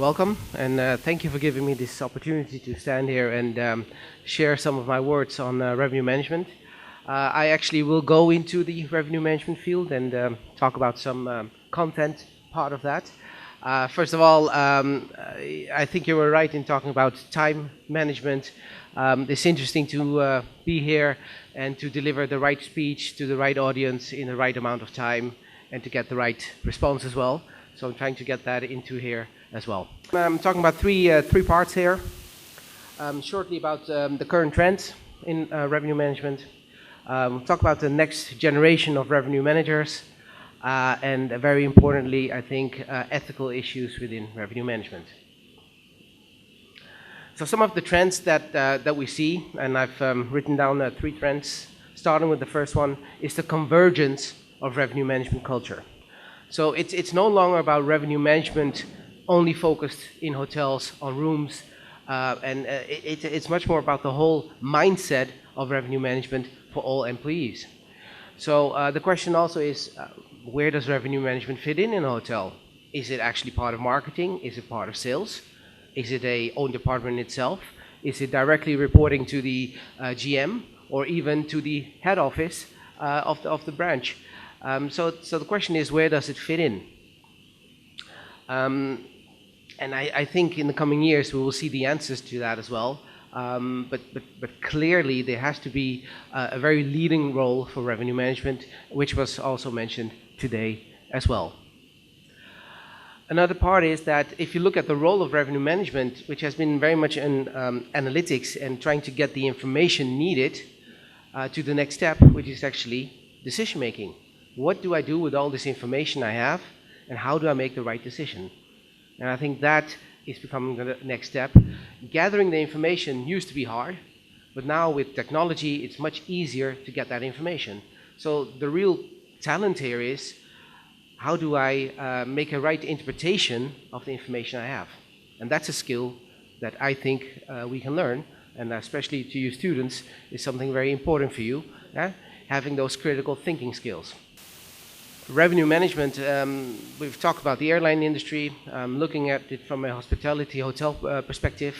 welcome, and thank you for giving me this opportunity to stand here and share some of my words on revenue management. I actually will go into the revenue management field and talk about some content part of that. First of all, I think you were right in talking about time management. It's interesting to be here and to deliver the right speech to the right audience in the right amount of time and to get the right response as well. So I'm trying to get that into here as well. I'm talking about three parts here. Shortly about the current trends in revenue management. Talk about the next generation of revenue managers. And very importantly, I think, ethical issues within revenue management. So some of the trends that we see, and I've written down 3 trends, starting with the first one, is the convergence of revenue management culture. So it's no longer about revenue management only focused in hotels on rooms, and it's much more about the whole mindset of revenue management for all employees. So the question also is, where does revenue management fit in a hotel? Is it actually part of marketing? Is it part of sales? Is it a own department itself? Is it directly reporting to the GM or even to the head office of the branch? So the question is, where does it fit in? And I think in the coming years we will see the answers to that as well. But clearly there has to be a very leading role for revenue management, which was also mentioned today as well. Another part is that if you look at the role of revenue management, which has been very much in analytics and trying to get the information needed to the next step, which is actually decision making. What do I do with all this information I have, and how do I make the right decision? And I think that is becoming the next step. Gathering the information used to be hard, but now with technology, it's much easier to get that information. So the real talent here is, how do I make a right interpretation of the information I have? And that's a skill that I think we can learn, and especially to you students, is something very important for you, having those critical thinking skills. Revenue management, we've talked about the airline industry, looking at it from a hospitality hotel perspective.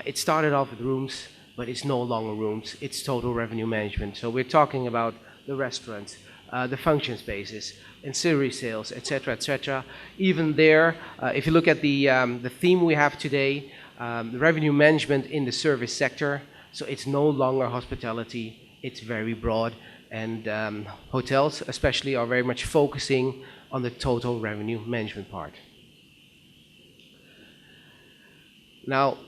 It started off with rooms, but it's no longer rooms, it's total revenue management. So we're talking about the restaurants, the function spaces, ancillary sales, etc., etc. Even there, if you look at the theme we have today, the revenue management in the service sector, so it's no longer hospitality, it's very broad. And hotels especially are very much focusing on the total revenue management part. Now,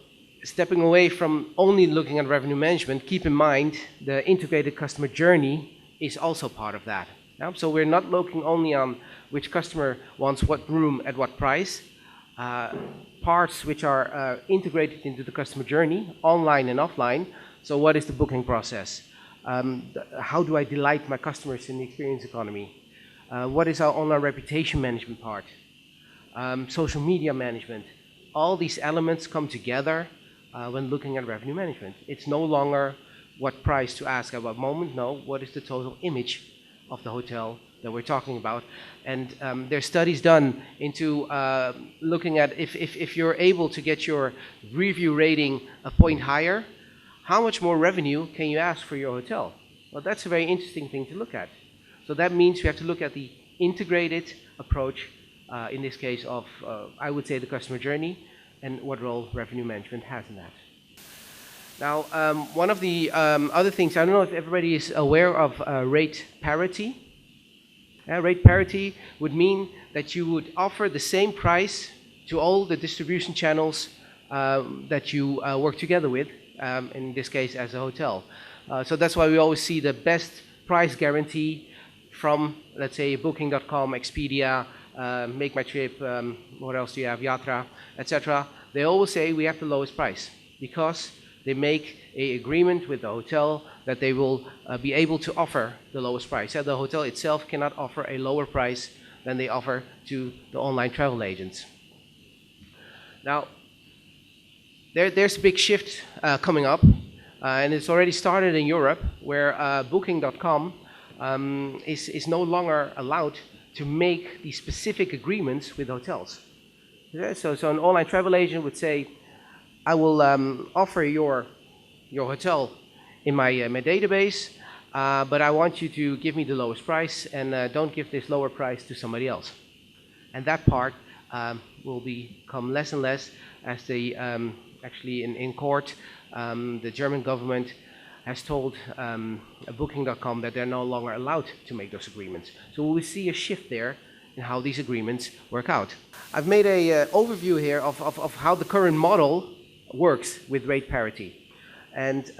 stepping away from only looking at revenue management, keep in mind the integrated customer journey is also part of that. So we're not looking only on which customer wants what room at what price. Parts which are integrated into the customer journey, online and offline. So what is the booking process? How do I delight my customers in the experience economy? What is our online reputation management part? Social media management. All these elements come together when looking at revenue management. It's no longer what price to ask at what moment. No, what is the total image of the hotel that we're talking about? And there's studies done into looking at if you're able to get your review rating a point higher, how much more revenue can you ask for your hotel? Well, that's a very interesting thing to look at. So that means we have to look at the integrated approach, in this case of, I would say, the customer journey, and what role revenue management has in that. Now, one of the other things, I don't know if everybody is aware of rate parity. Rate parity would mean that you would offer the same price to all the distribution channels that you work together with. In this case as a hotel. So that's why we always see the best price guarantee from, let's say, Booking.com, Expedia, Make My Trip, what else do you have, Yatra, etc. They always say we have the lowest price because they make an agreement with the hotel that they will be able to offer the lowest price. The hotel itself cannot offer a lower price than they offer to the online travel agents. Now, there's a big shift coming up, and it's already started in Europe, where Booking.com is no longer allowed to make these specific agreements with hotels. Yeah, so an online travel agent would say, I will offer your hotel in my database, but I want you to give me the lowest price, and don't give this lower price to somebody else. And that part will become less and less as they actually in court, the German government has told Booking.com that they're no longer allowed to make those agreements. So we see a shift there in how these agreements work out. I've made a overview here of how the current model works with rate parity. And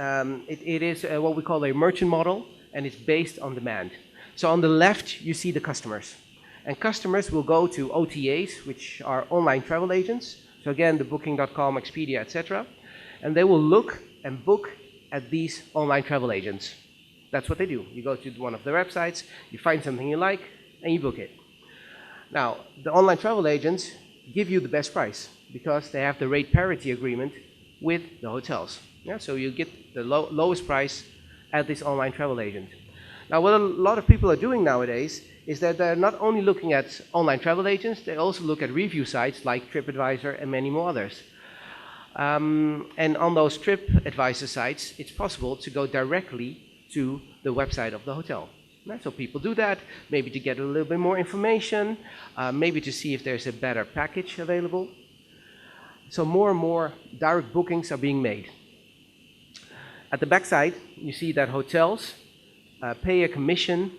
it is what we call a merchant model, and it's based on demand. So on the left, you see the customers. And customers will go to OTAs, which are online travel agents. So again, the Booking.com, Expedia, etc. And they will look and book at these online travel agents. That's what they do. You go to one of their websites, you find something you like, and you book it. Now, the online travel agents give you the best price because they have the rate parity agreement with the hotels. Yeah, so you get the lowest price at this online travel agent. Now, what a lot of people are doing nowadays is that they're not only looking at online travel agents, they also look at review sites like TripAdvisor and many more others. And on those TripAdvisor sites, it's possible to go directly to the website of the hotel. So people do that, maybe to get a little bit more information, maybe to see if there's a better package available. So more and more direct bookings are being made. At the backside, you see that hotels pay a commission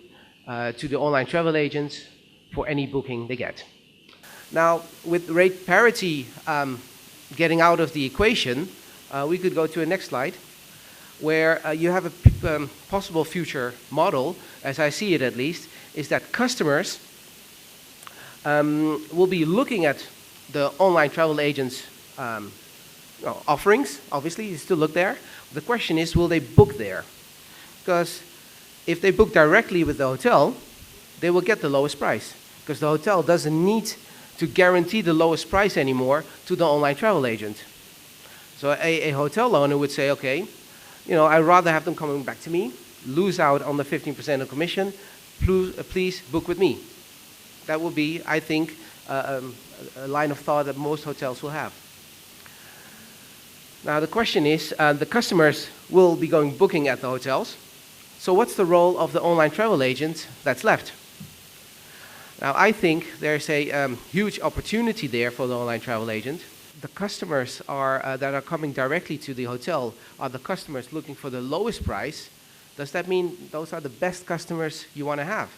to the online travel agents for any booking they get. Now, with rate parity getting out of the equation, we could go to a next slide, where you have a possible future model, as I see it at least, is that customers will be looking at the online travel agents' offerings. Obviously, you still look there. The question is, will they book there? Because if they book directly with the hotel, they will get the lowest price, because the hotel doesn't need to guarantee the lowest price anymore to the online travel agent. So a hotel owner would say, okay, I'd rather have them coming back to me, lose out on the 15% of commission, please book with me. That will be, I think, a line of thought that most hotels will have. Now the question is, the customers will be going booking at the hotels. So what's the role of the online travel agent that's left? Now I think there's a huge opportunity there for the online travel agent. The customers that are coming directly to the hotel are the customers looking for the lowest price. Does that mean those are the best customers you want to have?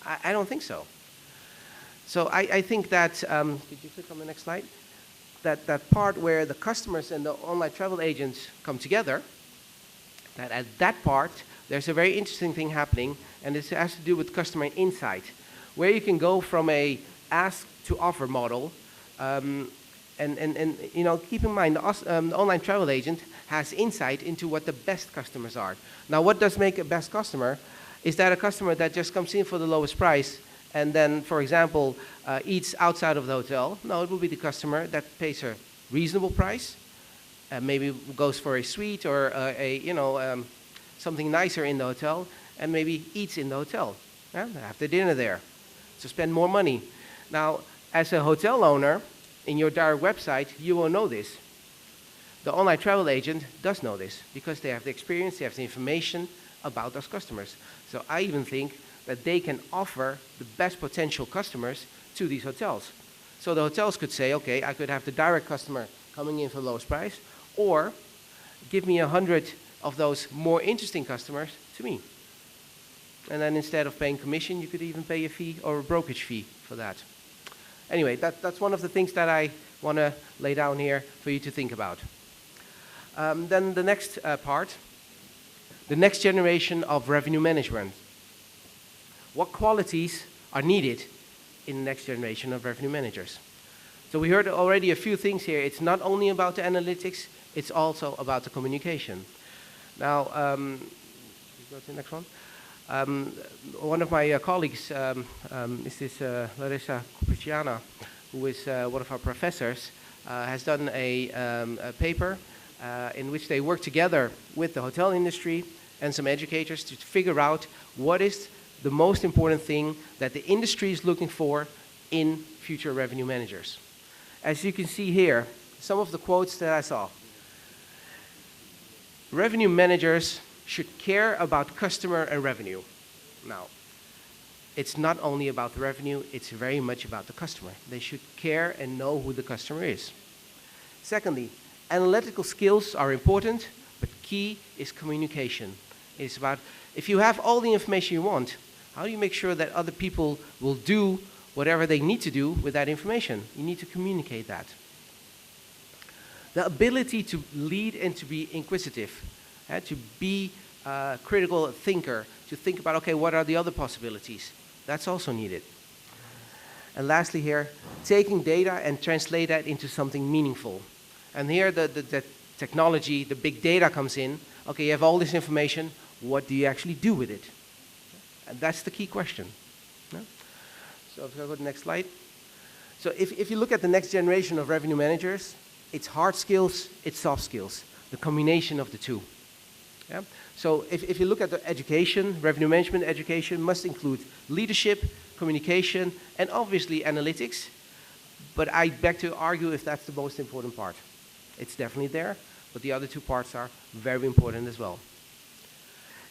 I don't think so. So I think that, could you click on the next slide? That part where the customers and the online travel agents come together, that at that part, there's a very interesting thing happening, and this has to do with customer insight, where you can go from a ask to offer model, and keep in mind, the online travel agent has insight into what the best customers are. Now, what does make a best customer? Is that a customer that just comes in for the lowest price and then, for example, eats outside of the hotel? No, it will be the customer that pays a reasonable price, maybe goes for a suite or something nicer in the hotel, and maybe eats in the hotel. Have the dinner there, so spend more money. Now, as a hotel owner, in your direct website, you will know this. The online travel agent does know this because they have the experience, they have the information about those customers. So I even think that they can offer the best potential customers to these hotels. So the hotels could say, okay, I could have the direct customer coming in for the lowest price, or give me 100 of those more interesting customers to me. And then instead of paying commission, you could even pay a fee or a brokerage fee for that. Anyway, that's one of the things that I want to lay down here for you to think about. Then the next part, the next generation of revenue management. What qualities are needed in the next generation of revenue managers? So we heard already a few things here. It's not only about the analytics, it's also about the communication. Now, go to the next one. One of my colleagues is this Larissa Cupichiana, who is one of our professors, has done a paper in which they work together with the hotel industry and some educators to figure out what is the most important thing that the industry is looking for in future revenue managers. As you can see here, some of the quotes that I saw. Revenue managers should care about customer and revenue. Now, it's not only about the revenue, it's very much about the customer. They should care and know who the customer is. Secondly, analytical skills are important, but key is communication. It's about, if you have all the information you want, how do you make sure that other people will do whatever they need to do with that information? You need to communicate that. The ability to lead and to be inquisitive, to be a critical thinker, to think about, okay, what are the other possibilities? That's also needed. And lastly here, taking data and translate that into something meaningful. And here the technology, the big data comes in. Okay, you have all this information, what do you actually do with it? And that's the key question. Yeah? So if I go to the next slide. So if you look at the next generation of revenue managers, it's hard skills, it's soft skills, the combination of the two. Yeah? So if you look at the education, revenue management education must include leadership, communication, and obviously analytics. But I beg to argue if that's the most important part. It's definitely there, but the other two parts are very important as well.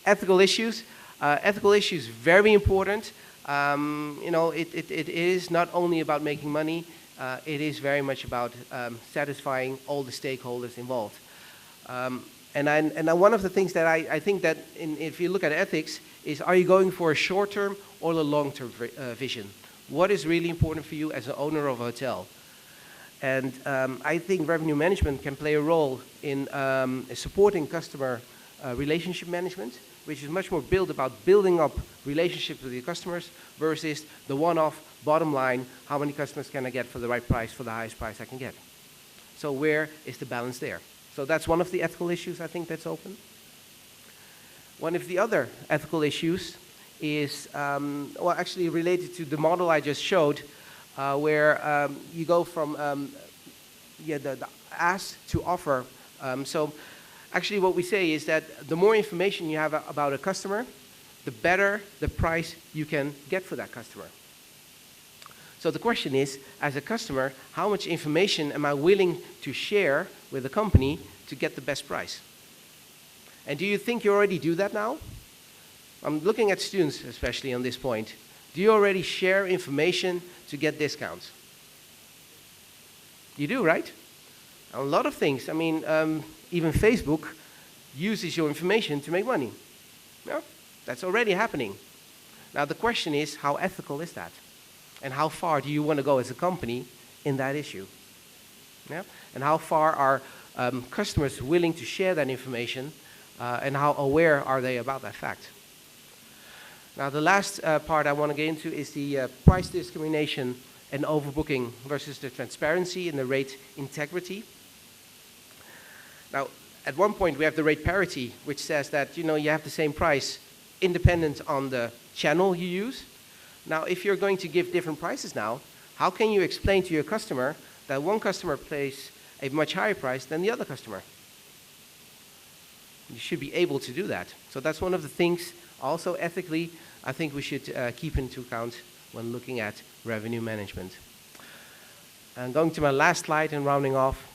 Ethical issues. Ethical issues, very important. You know, it is not only about making money, it is very much about satisfying all the stakeholders involved. And one of the things that I think that if you look at ethics is, are you going for a short-term or a long-term vision? What is really important for you as an owner of a hotel? And I think revenue management can play a role in supporting customer relationship management, which is much more built about building up relationships with your customers versus the one-off bottom line, how many customers can I get for the right price, for the highest price I can get. So where is the balance there? So that's one of the ethical issues I think that's open. One of the other ethical issues is, well, actually related to the model I just showed, where you go from the ask to offer. So actually what we say is that the more information you have about a customer, the better the price you can get for that customer. So the question is, as a customer, how much information am I willing to share with the company to get the best price? And do you think you already do that now? I'm looking at students, especially on this point. Do you already share information to get discounts? You do, right? A lot of things. I mean, even Facebook uses your information to make money. Yeah, that's already happening. Now the question is, how ethical is that? And how far do you want to go as a company in that issue? Yeah? And how far are customers willing to share that information, and how aware are they about that fact? Now the last part I want to get into is the price discrimination and overbooking versus the transparency and the rate integrity. Now at one point we have the rate parity, which says that you have the same price independent on the channel you use. Now if you're going to give different prices now, how can you explain to your customer that one customer pays a much higher price than the other customer? You should be able to do that. So that's one of the things also ethically I think we should keep into account when looking at revenue management. And going to my last slide and rounding off.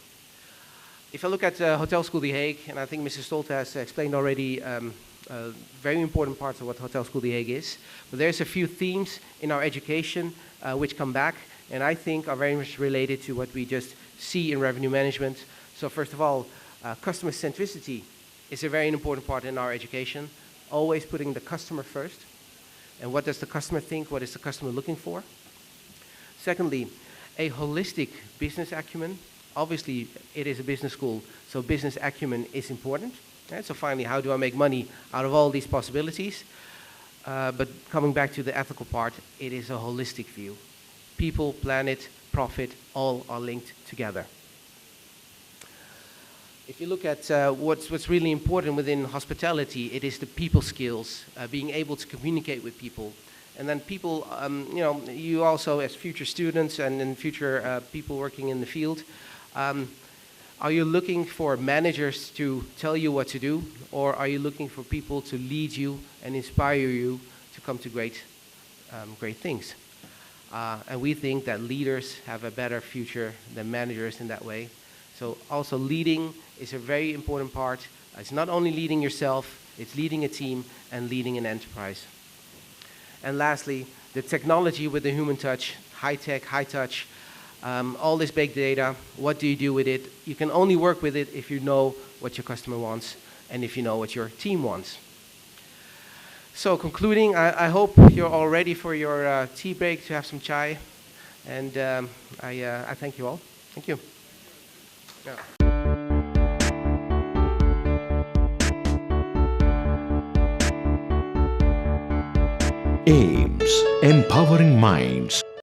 If I look at Hotelschool The Hague, and I think Mr. Stolte has explained already very important parts of what Hotelschool The Hague is, but there's a few themes in our education which come back and I think are very much related to what we just see in revenue management. So first of all, customer centricity is a very important part in our education, always putting the customer first. And what does the customer think? What is the customer looking for? Secondly, a holistic business acumen. Obviously, it is a business school, so business acumen is important. Right? So finally, how do I make money out of all these possibilities? But coming back to the ethical part, it is a holistic view. People, planet, profit, all are linked together. If you look at what's really important within hospitality, it is the people skills, being able to communicate with people. And then people, you also as future students and in future people working in the field, are you looking for managers to tell you what to do, or are you looking for people to lead you and inspire you to come to great things? And we think that leaders have a better future than managers in that way. So also leading is a very important part. It's not only leading yourself, it's leading a team and leading an enterprise. And lastly, the technology with the human touch, high tech, high touch, all this big data, what do you do with it? You can only work with it if you know what your customer wants and if you know what your team wants. So concluding, I hope you're all ready for your tea break to have some chai. And I thank you all. Thank you. Yeah. Aims, empowering minds,